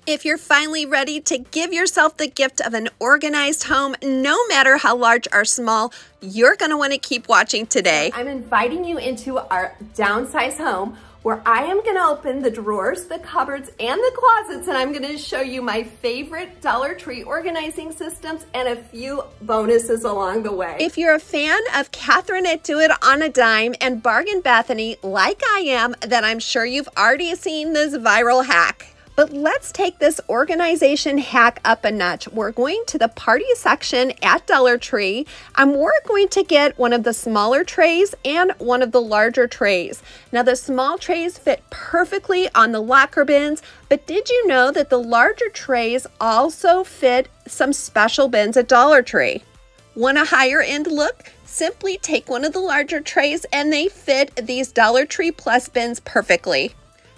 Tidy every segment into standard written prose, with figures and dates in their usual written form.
If you're finally ready to give yourself the gift of an organized home, no matter how large or small, you're going to want to keep watching today. I'm inviting you into our downsized home where I am going to open the drawers, the cupboards, and the closets, and I'm going to show you my favorite Dollar Tree organizing systems and a few bonuses along the way. If you're a fan of Catherine at Do It on a Dime and Bargain Bethany like I am, then I'm sure you've already seen this viral hack. But let's take this organization hack up a notch. We're going to the party section at Dollar Tree, and we're going to get one of the smaller trays and one of the larger trays. Now, the small trays fit perfectly on the locker bins, but did you know that the larger trays also fit some special bins at Dollar Tree? Want a higher end look? Simply take one of the larger trays and they fit these Dollar Tree Plus bins perfectly.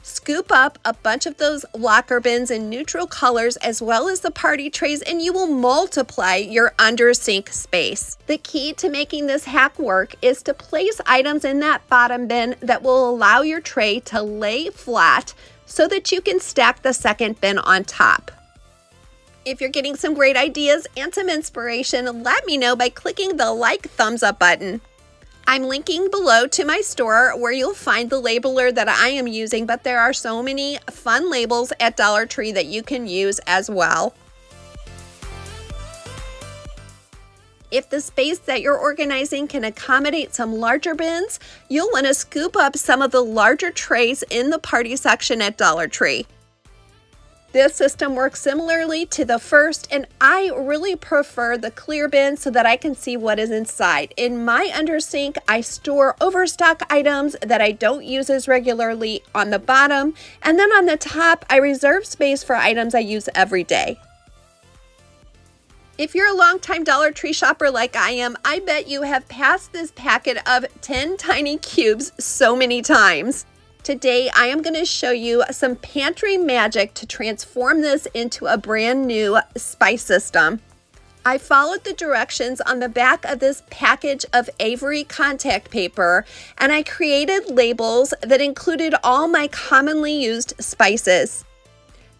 Scoop up a bunch of those locker bins in neutral colors as well as the party trays, and you will multiply your under sink space. The key to making this hack work is to place items in that bottom bin that will allow your tray to lay flat so that you can stack the second bin on top. If you're getting some great ideas and some inspiration, let me know by clicking the thumbs up button. I'm linking below to my store where you'll find the labeler that I am using, but there are so many fun labels at Dollar Tree that you can use as well. If the space that you're organizing can accommodate some larger bins, you'll want to scoop up some of the larger trays in the party section at Dollar Tree. This system works similarly to the first, and I really prefer the clear bin so that I can see what is inside. In my under sink, I store overstock items that I don't use as regularly on the bottom, and then on the top, I reserve space for items I use every day. If you're a longtime Dollar Tree shopper like I am, I bet you have passed this packet of 10 tiny cubes so many times. Today, I am going to show you some pantry magic to transform this into a brand new spice system. I followed the directions on the back of this package of Avery contact paper, and I created labels that included all my commonly used spices.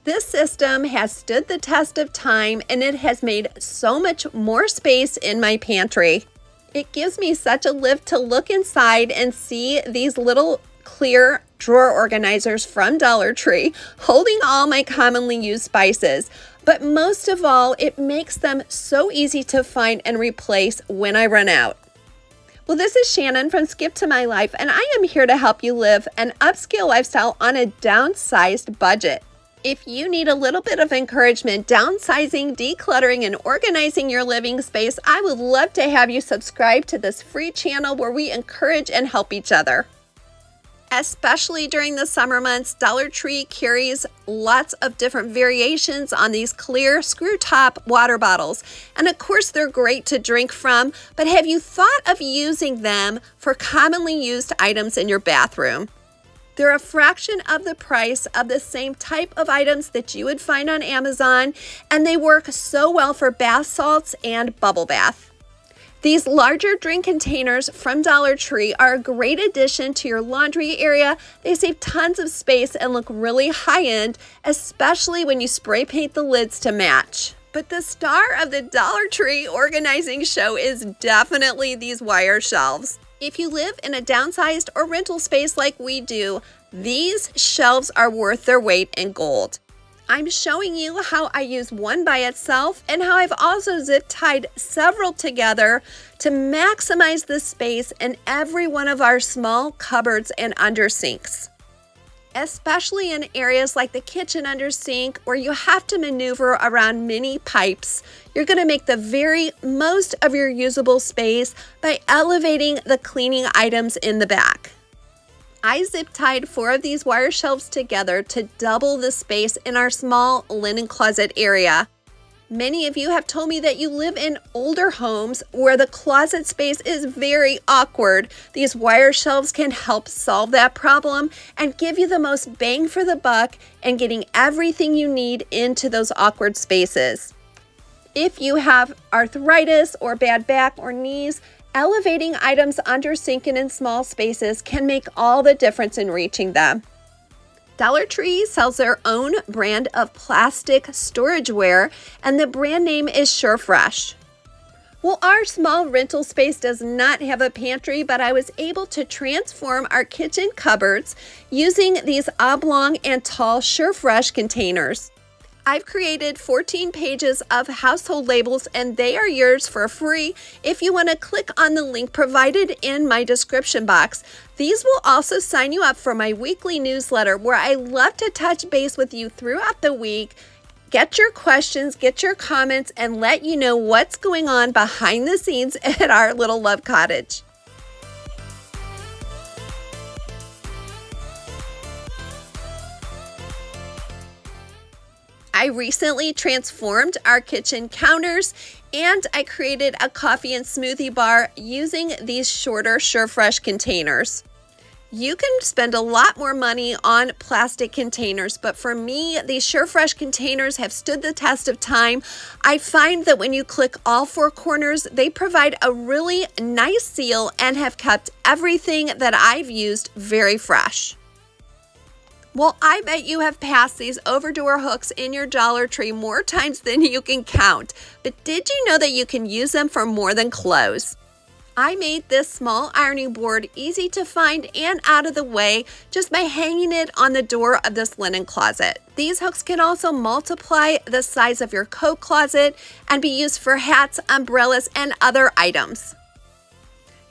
This system has stood the test of time, and it has made so much more space in my pantry. It gives me such a lift to look inside and see these little clear drawer organizers from Dollar Tree holding all my commonly used spices. But most of all, it makes them so easy to find and replace when I run out. Well, this is Shannon from Skip to My Life, and I am here to help you live an upscale lifestyle on a downsized budget. If you need a little bit of encouragement downsizing, decluttering, and organizing your living space, I would love to have you subscribe to this free channel where we encourage and help each other. Especially during the summer months, Dollar Tree carries lots of different variations on these clear screw top water bottles. And of course, they're great to drink from, but have you thought of using them for commonly used items in your bathroom? They're a fraction of the price of the same type of items that you would find on Amazon, and they work so well for bath salts and bubble bath. These larger drink containers from Dollar Tree are a great addition to your laundry area. They save tons of space and look really high-end, especially when you spray paint the lids to match. But the star of the Dollar Tree organizing show is definitely these wire shelves. If you live in a downsized or rental space like we do, these shelves are worth their weight in gold. I'm showing you how I use one by itself and how I've also zip tied several together to maximize the space in every one of our small cupboards and under sinks. Especially in areas like the kitchen under sink where you have to maneuver around many pipes, you're going to make the very most of your usable space by elevating the cleaning items in the back. I zip tied 4 of these wire shelves together to double the space in our small linen closet area. Many of you have told me that you live in older homes where the closet space is very awkward. These wire shelves can help solve that problem and give you the most bang for the buck and getting everything you need into those awkward spaces. If you have arthritis or bad back or knees, elevating items under sink and in small spaces can make all the difference in reaching them. Dollar Tree sells their own brand of plastic storageware, and the brand name is SureFresh. Well, our small rental space does not have a pantry, but I was able to transform our kitchen cupboards using these oblong and tall SureFresh containers. I've created 14 pages of household labels, and they are yours for free if you want to click on the link provided in my description box. These will also sign you up for my weekly newsletter, where I love to touch base with you throughout the week, get your questions, get your comments, and let you know what's going on behind the scenes at our little love cottage. I recently transformed our kitchen counters, and I created a coffee and smoothie bar using these shorter SureFresh containers. You can spend a lot more money on plastic containers, but for me, these SureFresh containers have stood the test of time. I find that when you click all four corners, they provide a really nice seal and have kept everything that I've used very fresh. Well, I bet you have passed these over-door hooks in your Dollar Tree more times than you can count. But did you know that you can use them for more than clothes? I made this small ironing board easy to find and out of the way just by hanging it on the door of this linen closet. These hooks can also multiply the size of your coat closet and be used for hats, umbrellas, and other items.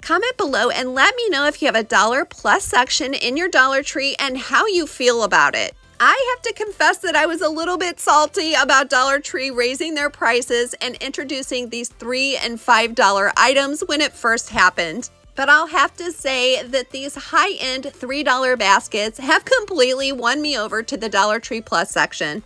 Comment below and let me know if you have a dollar plus section in your Dollar Tree and how you feel about it. I have to confess that I was a little bit salty about Dollar Tree raising their prices and introducing these $3 and $5 items when it first happened. But I'll have to say that these high-end $3 baskets have completely won me over to the Dollar Tree Plus section.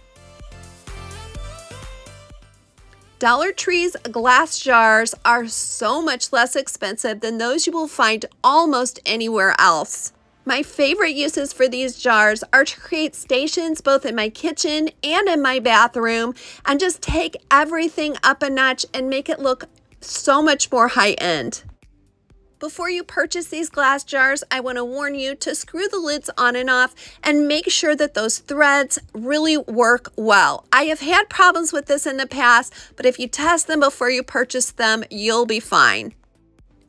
Dollar Tree's glass jars are so much less expensive than those you will find almost anywhere else. My favorite uses for these jars are to create stations both in my kitchen and in my bathroom and just take everything up a notch and make it look so much more high-end. Before you purchase these glass jars, I want to warn you to screw the lids on and off and make sure that those threads really work well. I have had problems with this in the past, but if you test them before you purchase them, you'll be fine.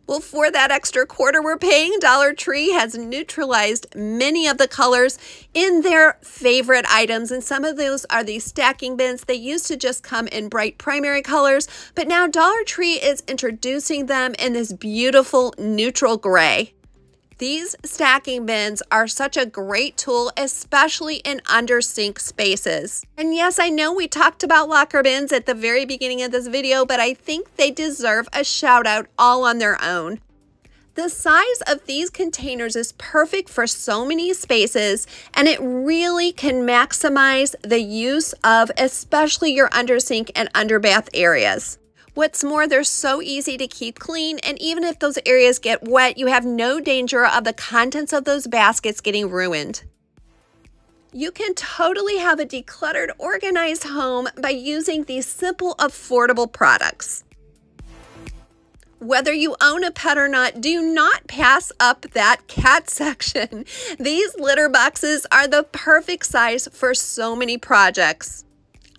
Well, for that extra quarter we're paying, Dollar Tree has neutralized many of the colors in their favorite items, and some of those are these stacking bins. They used to just come in bright primary colors, but now Dollar Tree is introducing them in this beautiful neutral gray. These stacking bins are such a great tool, especially in under sink spaces. And yes, I know we talked about locker bins at the very beginning of this video, but I think they deserve a shout out all on their own. The size of these containers is perfect for so many spaces, and it really can maximize the use of especially your under sink and under bath areas. What's more, they're so easy to keep clean, and even if those areas get wet, you have no danger of the contents of those baskets getting ruined. You can totally have a decluttered, organized home by using these simple, affordable products. Whether you own a pet or not, do not pass up that cat section. These litter boxes are the perfect size for so many projects.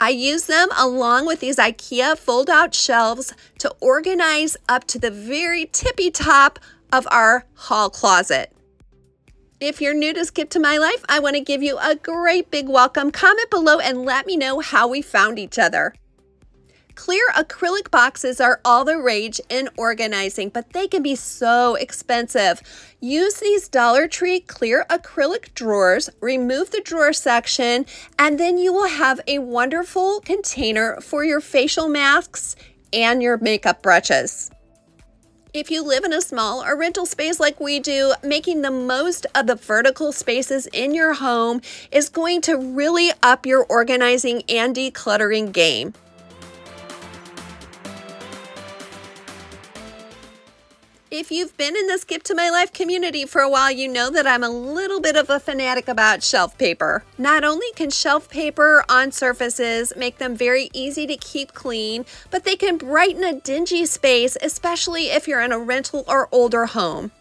I use them along with these IKEA fold-out shelves to organize up to the very tippy top of our hall closet. If you're new to Skip to My Life, I want to give you a great big welcome. Comment below and let me know how we found each other. Clear acrylic boxes are all the rage in organizing, but they can be so expensive. Use these Dollar Tree clear acrylic drawers, remove the drawer section, and then you will have a wonderful container for your facial masks and your makeup brushes. If you live in a small or rental space like we do, making the most of the vertical spaces in your home is going to really up your organizing and decluttering game. If you've been in the Skip to My Life community for a while, you know that I'm a little bit of a fanatic about shelf paper. Not only can shelf paper on surfaces make them very easy to keep clean, but they can brighten a dingy space, especially if you're in a rental or older home.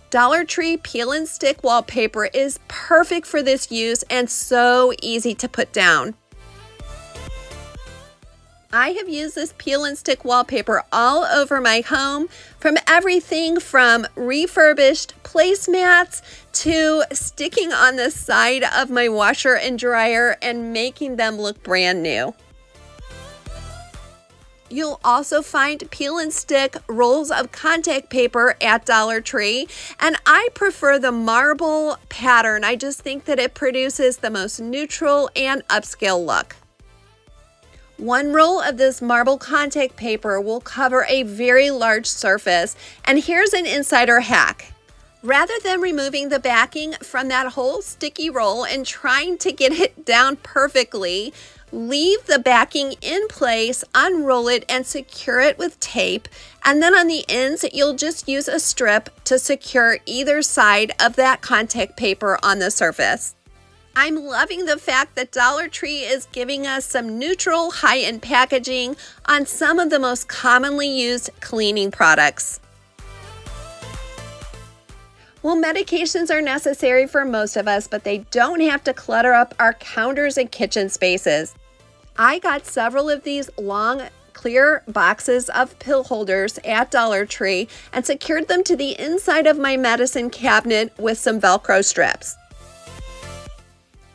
Dollar Tree peel and stick wallpaper is perfect for this use and so easy to put down. I have used this peel and stick wallpaper all over my home, from everything from refurbished placemats to sticking on the side of my washer and dryer and making them look brand new. You'll also find peel and stick rolls of contact paper at Dollar Tree, and I prefer the marble pattern. I just think that it produces the most neutral and upscale look. One roll of this marble contact paper will cover a very large surface, and here's an insider hack. Rather than removing the backing from that whole sticky roll and trying to get it down perfectly, leave the backing in place, unroll it, and secure it with tape. And then on the ends, you'll just use a strip to secure either side of that contact paper on the surface. I'm loving the fact that Dollar Tree is giving us some neutral high-end packaging on some of the most commonly used cleaning products. Well, medications are necessary for most of us, but they don't have to clutter up our counters and kitchen spaces. I got several of these long, clear boxes of pill holders at Dollar Tree and secured them to the inside of my medicine cabinet with some Velcro strips.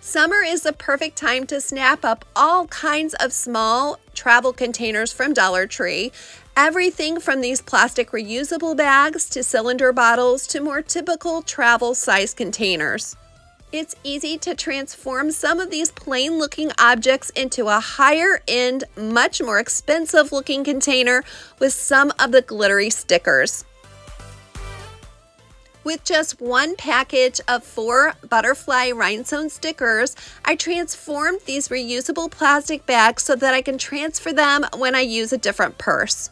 Summer is the perfect time to snap up all kinds of small travel containers from Dollar Tree. Everything from these plastic reusable bags to cylinder bottles to more typical travel size containers. It's easy to transform some of these plain looking objects into a higher end, much more expensive looking container with some of the glittery stickers. With just one package of 4 butterfly rhinestone stickers, I transformed these reusable plastic bags so that I can transfer them when I use a different purse.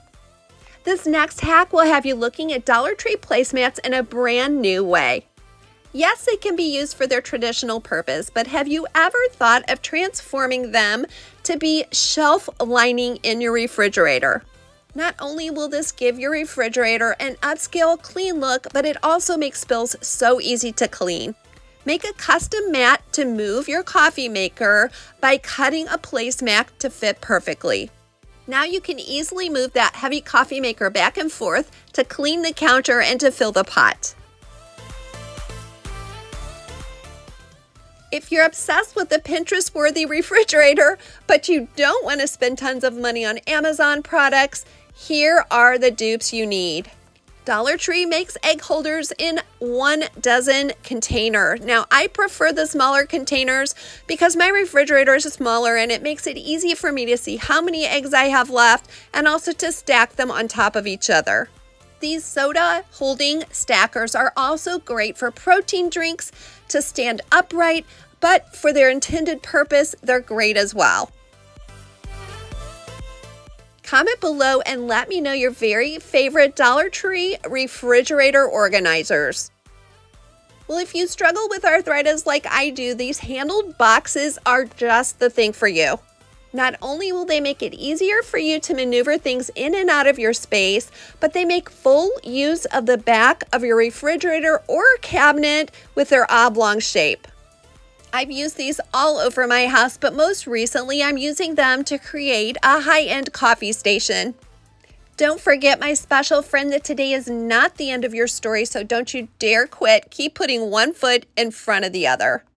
This next hack will have you looking at Dollar Tree placemats in a brand new way. Yes, they can be used for their traditional purpose, but have you ever thought of transforming them to be shelf lining in your refrigerator? Not only will this give your refrigerator an upscale clean look, but it also makes spills so easy to clean. Make a custom mat to move your coffee maker by cutting a placemat to fit perfectly. Now you can easily move that heavy coffee maker back and forth to clean the counter and to fill the pot. If you're obsessed with the Pinterest-worthy refrigerator, but you don't want to spend tons of money on Amazon products, here are the dupes you need. Dollar Tree makes egg holders in 1 dozen container. Now, I prefer the smaller containers because my refrigerator is smaller and it makes it easy for me to see how many eggs I have left and also to stack them on top of each other. These soda holding stackers are also great for protein drinks to stand upright, but for their intended purpose, they're great as well. Comment below and let me know your very favorite Dollar Tree refrigerator organizers. Well, if you struggle with arthritis like I do, these handled boxes are just the thing for you. Not only will they make it easier for you to maneuver things in and out of your space, but they make full use of the back of your refrigerator or cabinet with their oblong shape. I've used these all over my house, but most recently I'm using them to create a high-end coffee station. Don't forget, my special friend, that today is not the end of your story, so don't you dare quit. Keep putting one foot in front of the other.